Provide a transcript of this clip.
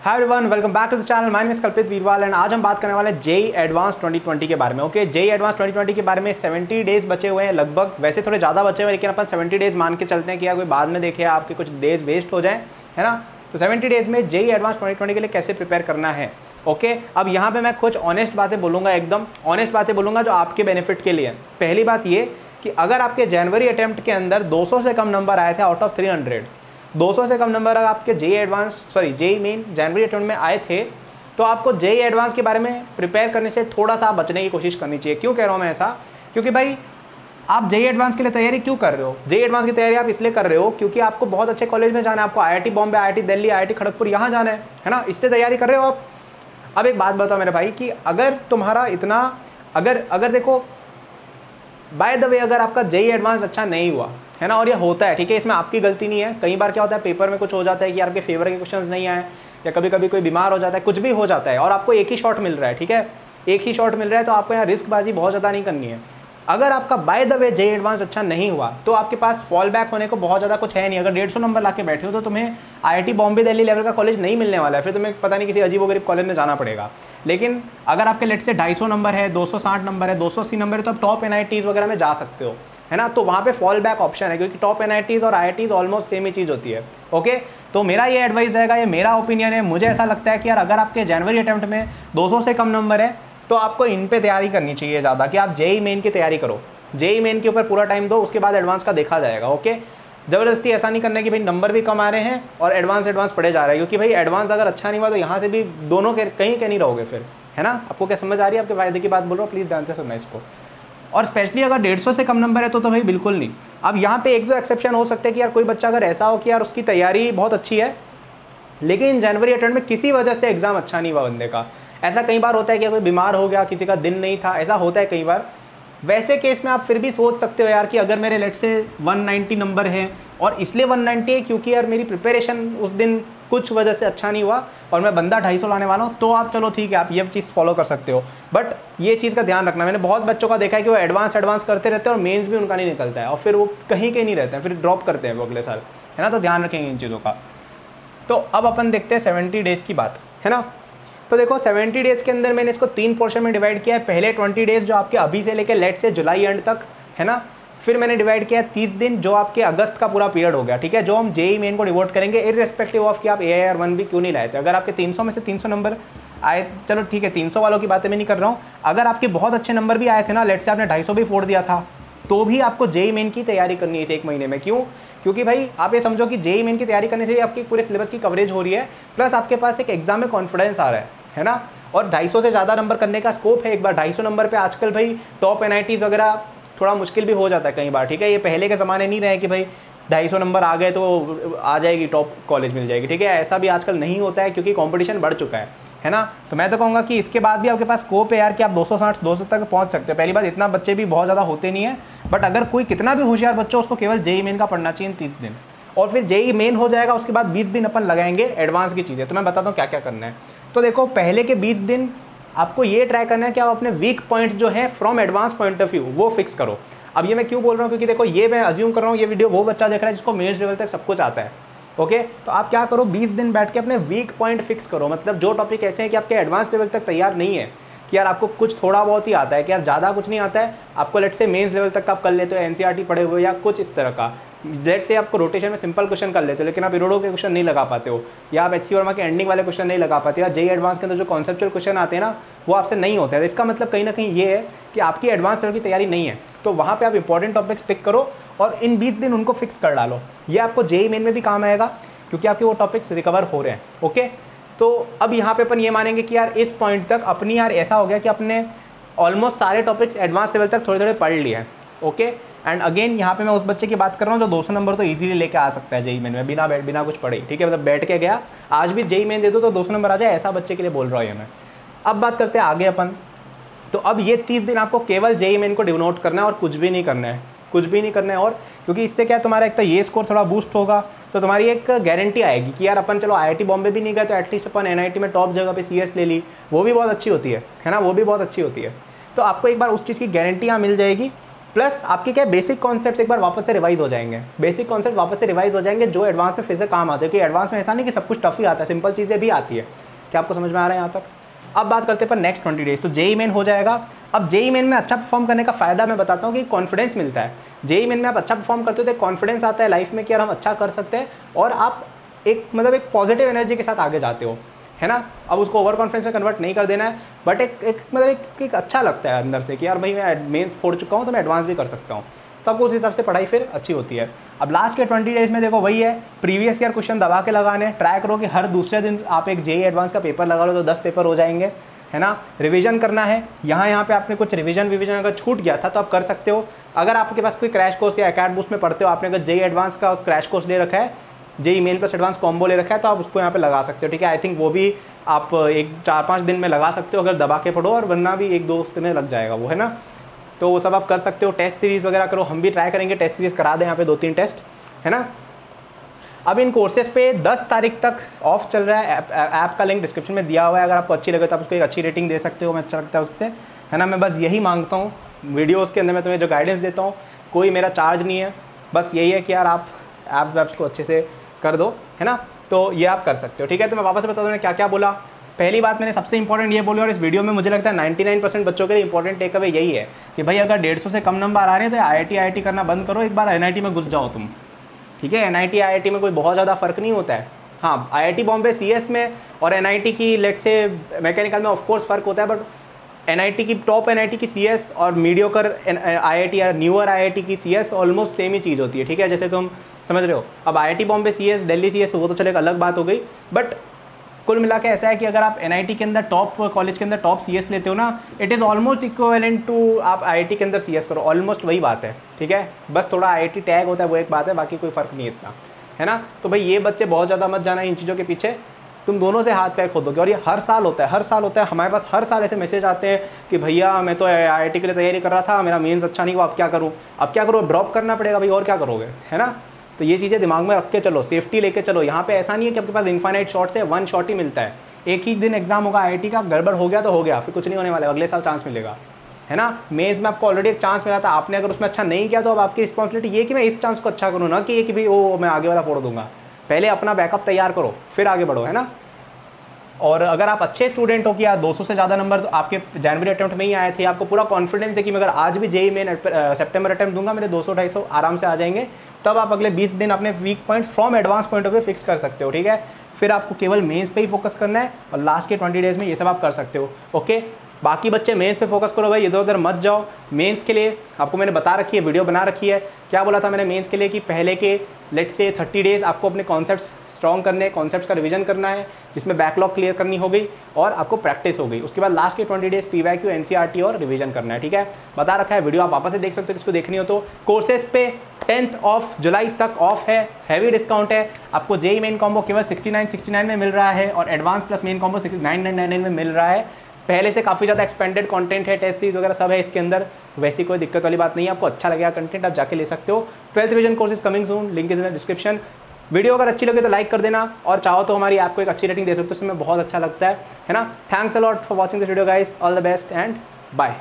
Hi everyone, welcome back to the channel. My name is Kalpit Veerwal and आज हम बात करने वाले हैं जेई एडवांस 2020 के बारे में। ओके, जेई एडवांस 2020 के बारे में 70 डेज बचे हुए हैं लगभग। वैसे थोड़े ज़्यादा बचे हुए हैं लेकिन अपन 70 डेज मान के चलते हैं कि या कोई बाद में देखे आपके कुछ डेज वेस्ट हो जाए, है ना। तो 70 डेज में जेई एडवांस 2020 के लिए कैसे प्रिपेयर करना है। ओके, अब यहाँ पे मैं कुछ ऑनेस्ट बातें बोलूँगा, एकदम ऑनेस्ट बातें बोलूँगा जो आपके बेनिफिट के लिए। पहली बात ये कि अगर आपके जनवरी अटेम्प्ट के अंदर 200 से कम नंबर आए थे आउट ऑफ 300, 200 से कम नंबर अगर आपके जेई मेन जनवरी अटेम्प्ट में आए थे तो आपको जेई एडवांस के बारे में प्रिपेयर करने से थोड़ा सा बचने की कोशिश करनी चाहिए। क्यों कह रहा हूँ मैं ऐसा? क्योंकि भाई आप जेई एडवांस के लिए तैयारी क्यों कर रहे हो? जेई एडवांस की तैयारी आप इसलिए कर रहे हो क्योंकि आपको बहुत अच्छे कॉलेज में जाना है। आपको IIT Bombay, IIT Delhi, IIT Kharagpur यहाँ जाना है ना, इसलिए तैयारी कर रहे हो आप। अब एक बात बताओ मेरे भाई कि अगर तुम्हारा इतना अगर देखो, बाय द वे, अगर आपका जेई एडवांस अच्छा नहीं हुआ है ना, और ये होता है, ठीक है, इसमें आपकी गलती नहीं है। कई बार क्या होता है, पेपर में कुछ हो जाता है कि आपके फेवर के क्वेश्चंस नहीं आए, या कभी कभी कोई बीमार हो जाता है, कुछ भी हो जाता है और आपको एक ही शॉट मिल रहा है, ठीक है, एक ही शॉट मिल रहा है, तो आपको यहाँ रिस्कबाजी बहुत ज़्यादा नहीं करनी है। अगर आपका by the way JEE advance अच्छा नहीं हुआ तो आपके पास फॉल बैक होने को बहुत ज़्यादा कुछ है नहीं। अगर 150 नंबर ला के बैठे हो तो तुम्हें आईआईटी बॉम्बे दिल्ली लेवल का कॉलेज नहीं मिलने वाला है, फिर तुम्हें पता नहीं किसी अजीबोगरीब कॉलेज में जाना पड़ेगा। लेकिन अगर आपके लेट से 250 नंबर है, 260 नंबर है, 280 नंबर है, तो आप टॉप एनआईटीज़ वगैरह में जा सकते हो, है ना। तो वहाँ पे फॉल बैक ऑप्शन है क्योंकि टॉप एनआईटीज़ और आईआईटीज़ ऑलमोस्ट सेम ही चीज़ होती है। ओके, तो मेरा ये एडवाइस रहेगा, ये मेरा ओपिनियन है। मुझे ऐसा लगता है कि यार अगर आपके जनवरी अटेम्प्ट में 200 से कम नंबर है तो आपको इन पे तैयारी करनी चाहिए ज़्यादा, कि आप जेई मेन की तैयारी करो, जेई मेन के ऊपर पूरा टाइम दो, उसके बाद एडवांस का देखा जाएगा। ओके, ज़बरदस्ती ऐसा नहीं करना कि भाई नंबर भी कम आ रहे हैं और एडवांस पढ़े जा रहे हैं, क्योंकि भाई एडवांस अगर अच्छा नहीं हुआ तो यहाँ से भी दोनों के कहीं के नहीं रहोगे फिर, है ना। आपको क्या समझ आ रही है? आपके फायदे की बात बोल रहा हूँ, प्लीज़ ध्यान से सुनना इसको। और स्पेशली अगर 150 से कम नंबर है तो भाई बिल्कुल नहीं। अब यहाँ पे एक दो एक्सेप्शन हो सकते हैं कि यार कोई बच्चा अगर ऐसा हो कि यार उसकी तैयारी बहुत अच्छी है लेकिन जनवरी अटेम्प्ट में किसी वजह से एग्जाम अच्छा नहीं हुआ बंदे का। ऐसा कई बार होता है कि कोई बीमार हो गया, किसी का दिन नहीं था, ऐसा होता है कई बार। वैसे केस में आप फिर भी सोच सकते हो यार कि अगर मेरे लेट से 190 नंबर है, और इसलिए 190 है क्योंकि यार मेरी प्रिपरेशन उस दिन कुछ वजह से अच्छा नहीं हुआ और मैं बंदा 250 लाने वाला हूँ, तो आप चलो ठीक है, आप ये चीज़ फॉलो कर सकते हो। बट ये चीज़ का ध्यान रखना, मैंने बहुत बच्चों का देखा है कि वो एडवांस करते रहते हैं और मेंस भी उनका नहीं निकलता है और फिर वो कहीं के नहीं रहते हैं, फिर ड्रॉप करते हैं वो अगले साल, है ना। तो ध्यान रखेंगे इन चीज़ों का। तो अब अपन देखते हैं 70 डेज़ की बात, है ना। तो देखो 70 डेज़ के अंदर मैंने इसको 3 पोर्शन में डिवाइड किया है। पहले 20 डेज़ जो आपके अभी से लेकर लेट से जुलाई एंड तक, है ना। फिर मैंने डिवाइड किया 30 दिन जो आपके अगस्त का पूरा पीरियड हो गया, ठीक है, जो हम जेई मेन को डिवोट करेंगे इररिस्पेक्टिव ऑफ कि आप AIR1 भी क्यों नहीं लाए थे। अगर आपके 300 में से 300 नंबर आए, चलो ठीक है, 300 वालों की बातें मैं नहीं कर रहा हूँ, अगर आपके बहुत अच्छे नंबर भी आए थे ना, लेट से आपने 250 भी फोड़ दिया था, तो भी आपको जेई मेन की तैयारी करनी है इस 1 महीने में। क्यों? क्योंकि भाई आप ये समझो कि जेई मेन की तैयारी करने से आपकी पूरे सिलेबस की कवरेज हो रही है, प्लस आपके पास एक एग्जाम में कॉन्फिडेंस आ रहा है ना। और 250 से ज़्यादा नंबर करने का स्कोप है। एक बार 250 नंबर पे आजकल भाई टॉप एनआईटीज़ वगैरह थोड़ा मुश्किल भी हो जाता है कई बार, ठीक है। ये पहले के ज़माने नहीं रहे कि भाई 250 नंबर आ गए तो आ जाएगी, टॉप कॉलेज मिल जाएगी, ठीक है। ऐसा भी आजकल नहीं होता है क्योंकि कॉम्पिटिशन बढ़ चुका है ना। तो मैं तो कहूँगा कि इसके बाद भी आपके पास स्कोप है यार कि आप 260-200 तक पहुँच सकते हो। पहली बात, इतना बच्चे भी बहुत ज़्यादा होते नहीं है, बट अगर कोई कितना भी होशियार बच्चा, उसको केवल जेई मेन का पढ़ना चाहिए 30 दिन, और फिर जेई मेन हो जाएगा, उसके बाद 20 दिन अपन लगाएंगे एडवांस की चीज़ें। तो मैं बताता हूँ क्या क्या करना है। तो देखो, पहले के 20 दिन आपको ये ट्राई करना है कि आप अपने वीक पॉइंट जो है from advance point of view वो फिक्स करो। अब ये मैं क्यों बोल रहा हूँ, क्योंकि देखो ये मैं अज्यूम कर रहा हूँ ये वीडियो वो बच्चा देख रहा है जिसको मेंस लेवल तक सब कुछ आता है। ओके, तो आप क्या करो, 20 दिन बैठ के अपने वीक पॉइंट फिक्स करो। मतलब जो टॉपिक ऐसे हैं कि आपके एडवांस लेवल तक तैयार नहीं है, कि यार आपको कुछ थोड़ा बहुत ही आता है, कि यार ज़्यादा कुछ नहीं आता है आपको, लेट से मेंस लेवल तक आप कर लेते हो, एनसीईआरटी पढ़े हुए या कुछ इस तरह का, लेट से आपको रोटेशन में सिंपल क्वेश्चन कर लेते हो लेकिन आप इरोडो के क्वेश्चन नहीं लगा पाते हो, या आप HC वर्मा के एंडिंग वाले क्वेश्चन नहीं लगा पाते, या जेई एडवांस के अंदर जो कॉन्सेप्चुअल क्वेश्चन आते हैं ना वो आपसे नहीं होते हैं। इसका मतलब कहीं ना कहीं ये है कि आपकी एडवांस लेवल की तैयारी नहीं है। तो वहाँ पे आप इंपॉर्टेंट टॉपिक्स पिक करो और इन 20 दिन उनको फिक्स कर डालो। ये आपको जेई मेन में भी काम आएगा क्योंकि आपके वो टॉपिक्स रिकवर हो रहे हैं। ओके, तो अब यहाँ पे अपन ये मानेंगे कि यार इस पॉइंट तक अपनी यार ऐसा हो गया कि अपने ऑलमोस्ट सारे टॉपिक्स एडवांस लेवल तक थोड़े थोड़े पढ़ लिए हैं। ओके, एंड अगेन यहाँ पे मैं उस बच्चे की बात कर रहा हूँ जो 200 नंबर तो इजीली लेके आ सकता है जेई मेन में बिना कुछ पढ़े, ठीक है। मतलब बैठ के गया, आज भी जेई मेन दे दो तो 200 नंबर आ जाए, ऐसा बच्चे के लिए बोल रहा हूँ ये मैं। अब बात करते हैं आगे अपन। तो अब ये 30 दिन आपको केवल जेई मेन को डिनोट करना है और कुछ भी नहीं करना है, कुछ भी नहीं करना है। और क्योंकि इससे क्या है, तुम्हारा एक तो ये स्कोर थोड़ा बूस्ट होगा, तो तुम्हारी एक गारंटी आएगी कि यार अपन चलो आईआईटी बॉम्बे भी नहीं गए तो एटलीस्ट अपन एनआईटी में टॉप जगह पे CS ले ली, वो भी बहुत अच्छी होती है ना, वो भी बहुत अच्छी होती है। तो आपको एक बार उस चीज़ की गारंटी यहाँ मिल जाएगी। प्लस आपके क्या बेसिक कॉन्सेप्ट्स एक बार वापस से रिवाइज हो जाएंगे, बेसिक कॉन्सेप्ट वापस से रिवाइज हो जाएंगे जो एडवांस में फिर से काम आते हैं, क्योंकि एडवांस में ऐसा नहीं कि सब कुछ टफ ही आता है, सिंपल चीज़ें भी आती है। क्या आपको समझ में आ रहा है यहाँ तक? अब बात करते हैं पर नेक्स्ट 20 डेज, तो जेईई मेन हो जाएगा। अब जेईई मेन में अच्छा परफॉर्म करने का फ़ायदा मैं बताता हूँ कि कॉन्फिडेंस मिलता है। जेईई मेन में आप अच्छा परफॉर्म करते हो तो कॉन्फिडेंस आता है लाइफ में कि यार हम अच्छा कर सकते हैं, और आप एक मतलब एक पॉजिटिव एनर्जी के साथ आगे जाते हो, है ना। अब उसको ओवर कॉन्फिडेंस में कन्वर्ट नहीं कर देना है, बट एक अच्छा लगता है अंदर से कि यार भाई मैं मेंस फोड़ चुका हूँ तो मैं एडवांस भी कर सकता हूँ, तो आपको उस हिसाब से पढ़ाई फिर अच्छी होती है। अब लास्ट के 20 डेज में देखो वही है, प्रीवियस ईयर क्वेश्चन दबा के लगाने, ट्राई करो कि हर दूसरे दिन आप एक जेईई एडवांस का पेपर लगा लो तो 10 पेपर हो जाएंगे, है ना। रिवीजन करना है, यहाँ पे आपने कुछ रिवीजन अगर छूट गया था तो आप कर सकते हो। अगर आपके पास कोई क्रैश कोर्स या एकेडमी बूस्ट में पढ़ते हो, आपने अगर जेईई एडवांस का क्रैश कोर्स ले रखा है, JEE main plus advance combo ले रखा है, तो आप उसको यहाँ पे लगा सकते हो, ठीक है। आई थिंक वो भी आप 4-5 दिन में लगा सकते हो अगर दबा के पढ़ो, और वरना भी 1-2 हफ्ते में लग जाएगा वो, है ना। तो वो सब आप कर सकते हो। टेस्ट सीरीज़ वगैरह करो, हम भी ट्राई करेंगे टेस्ट सीरीज़ करा दें यहाँ पे 2-3 टेस्ट, है ना। अब इन कोर्सेज पे 10 तारीख तक ऑफ चल रहा है, ऐप का लिंक डिस्क्रिप्शन में दिया हुआ है, अगर आपको अच्छी लगे तो आप उसको एक अच्छी रेटिंग दे सकते हो, मैं अच्छा लगता है उससे, है ना। मैं बस यही मांगता हूँ वीडियोज़ के अंदर, मैं तुम्हें जो गाइडेंस देता हूँ कोई मेरा चार्ज नहीं है, बस यही है कि यार आप ऐप्स को अच्छे से कर दो, है ना। तो ये आप कर सकते हो, ठीक है। तो मैं वापस बता दूँ मैंने क्या क्या बोला। पहली बात मैंने सबसे इंपॉर्टेंट ये बोली, और इस वीडियो में मुझे लगता है 99% बच्चों के लिए इंपॉर्टेंट टेक अवे यही है कि भाई अगर 150 से कम नंबर आ रहे हैं तो आईआईटी करना बंद करो, एक बार एनआईटी में घुस जाओ तुम, ठीक है। एनआईटी आईआईटी में कोई बहुत ज़्यादा फर्क नहीं होता है। हाँ, आईआईटी बॉम्बे सीएस में और एनआईटी की लेट से मैकेनिकल में ऑफकोर्स फ़र्क होता है, बट एनआईटी की टॉप एनआईटी की सीएस और मीडियोकर आईआईटी या न्यूअर आईआईटी की सीएस ऑलमोस्ट सेम ही चीज़ होती है, ठीक है। जैसे तुम समझ रहे हो, अब IIT Bombay CS, Delhi CS, वो तो चले एक अलग बात हो गई, बट कुल मिला के ऐसा है कि अगर आप एनआईटी के अंदर टॉप कॉलेज के अंदर टॉप सीएस लेते हो ना, it is almost equivalent to आप आईआईटी के अंदर सीएस करो, ऑलमोस्ट वही बात है, ठीक है। बस थोड़ा आईआईटी टैग होता है वो एक बात है, बाकी कोई फ़र्क नहीं इतना, है ना। तो भाई ये बच्चे बहुत ज़्यादा मत जाना इन चीज़ों के पीछे, तुम दोनों से हाथ पैर खोदोगे। और ये हर साल होता है, हर साल होता है, हमारे पास हर साल ऐसे मैसेज आते हैं कि भैया मैं तो आईआईटी के लिए तैयारी कर रहा था, मेरा मेंस अच्छा नहीं हुआ, अब क्या करूँ, अब क्या करूँ, ड्रॉप करना पड़ेगा भाई, और क्या करोगे, है ना। तो ये चीज़ें दिमाग में रख के चलो, सेफ्टी लेके चलो। यहाँ पे ऐसा नहीं है कि आपके पास इनफाइनाइट शॉट्स है, 1 शॉट ही मिलता है, एक ही दिन एग्जाम होगा आईआईटी का, गड़बड़ हो गया तो हो गया, फिर कुछ नहीं होने वाला, अगले साल चांस मिलेगा, है ना। मेंस में आपको ऑलरेडी एक चांस मिला था, आपने अगर उसमें अच्छा नहीं किया तो अब आपकी रिस्पॉन्सिबिलिटी ये कि मैं इस चांस को अच्छा करूँ, ना कि ये कि भाई वो मैं आगे वाला फोड़ दूंगा। पहले अपना बैकअप तैयार करो फिर आगे बढ़ो, है ना। और अगर आप अच्छे स्टूडेंट हो कि यार 200 से ज़्यादा नंबर तो आपके जनवरी अटेम्प्ट में ही आए थे, आपको पूरा कॉन्फिडेंस है कि मैं अगर आज भी जेईई मेन सितंबर अटेम्प्ट दूंगा मेरे 200-250 आराम से आ जाएंगे, तब आप अगले 20 दिन अपने weak point from advance point of view fix कर सकते हो, ठीक है। फिर आपको केवल मेंस पे ही फोकस करना है, और लास्ट के 20 डेज में ये सब आप कर सकते हो, ओके। बाकी बच्चे मेंस पे फोकस करो भाई, इधर उधर मत जाओ। मेंस के लिए आपको मैंने बता रखी है, वीडियो बना रखी है, क्या बोला था मैंने मेंस के लिए कि पहले के लेट से 30 डेज आपको अपने कॉन्सेप्ट्स स्ट्रॉन्ग करने, कॉन्सेप्ट्स का रिवीजन करना है, जिसमें बैकलॉग क्लियर करनी हो गई और आपको प्रैक्टिस हो गई। उसके बाद लास्ट के 20 डेज पीवाईक्यू, एनसीईआरटी और रिवीजन करना है, ठीक है। बता रखा है, वीडियो आप वापस से देख सकते हो किसको देखनी हो तो। कोर्सेज पे 10 जुलाई तक ऑफ है, हैवी डिस्काउंट है। आपको जेईई मेन कॉम्बो केवल 69 में मिल रहा है, और एडवांस प्लस मेन कॉम्बो 9999 में मिल रहा है। पहले से काफ़ी ज़्यादा एक्सपेंडेड कंटेंट है, टेस्ट सीरीज वगैरह सब है इसके अंदर, वैसी कोई दिक्कत वाली बात नहीं है। आपको अच्छा लगेगा कंटेंट, आप जाके ले सकते हो। 12th revision course is coming soon, link is in the description. Video अगर अच्छी लगे तो लाइक कर देना, और चाहो तो हमारी ऐप को एक अच्छी रेटिंग दे सकते हो, उसमें बहुत अच्छा लगता है ना। Thanks a lot for watching this video guys, all the best and bye.